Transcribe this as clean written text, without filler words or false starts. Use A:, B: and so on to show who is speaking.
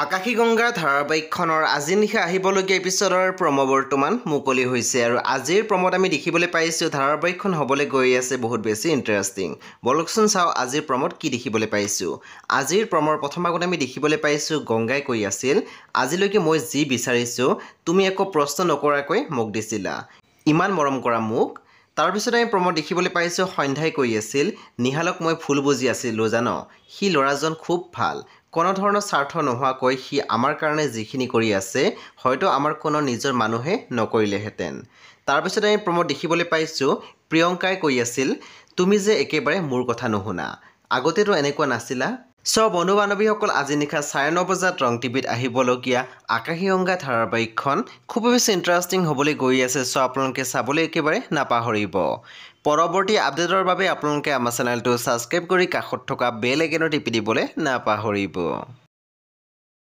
A: আকাশী গংগা ধাৰাবাহিকখনৰ আজি নিশা আহিবলগীয়া এপিছডৰ প্ৰমো বৰ্তমান মুকলি হৈছে আৰু আজিৰ প্ৰমোত আমি দেখিবলৈ পাইছোঁ ধাৰাবাহিকখন হ'বলৈ গৈ আছে বহুত বেছি ইণ্টাৰেষ্টিং। বলকচোন চাওঁ আজিৰ প্ৰমোত কি দেখিবলৈ পাইছোঁ। আজিৰ প্ৰমোৰ প্ৰথম আগত আমি দেখিবলৈ পাইছোঁ গংগাই কৈ আছিল, আজিলৈকে মই যি বিচাৰিছোঁ তুমি একো প্ৰশ্ন নকৰাকৈ মোক দিছিলা, ইমান মৰম কৰা মোক। তাৰপিছত আমি প্ৰমোত দেখিবলৈ পাইছোঁ সন্ধ্যাই কৈ আছিল, নিহালক মই ভুল বুজি আছিলোঁ জান, সি ল'ৰাজন খুব ভাল, কোনো ধৰণৰ স্বাৰ্থ নোহোৱাকৈ সি আমাৰ কাৰণে যিখিনি কৰি আছে হয়তো আমাৰ কোনো নিজৰ মানুহে নকৰিলেহেঁতেন। তাৰপিছত আমি প্ৰমোত দেখিবলৈ পাইছোঁ প্ৰিয়ংকাই কৈ আছিল, তুমি যে একেবাৰে মোৰ কথা নুশুনা, আগতেতো এনেকুৱা নাছিলা। বন্ধু বান্ধৱীসকল, আজি নিশা 9:30 বজাত ৰং টিভিত আহিবলগীয়া আকাশী গংগা ধাৰাবাহিকখন খুব বেছি ইণ্টাৰেষ্টিং হ'বলৈ গৈ আছে। আপোনালোকে চাবলৈ একেবাৰে নাপাহৰিব। পৰৱৰ্তী আপডেটৰ বাবে আপোনালোকে আমাৰ চেনেলটো ছাবস্ক্ৰাইব কৰি কাষত থকা বেল আইকনটো টিপি দিবলৈ নাপাহৰিব।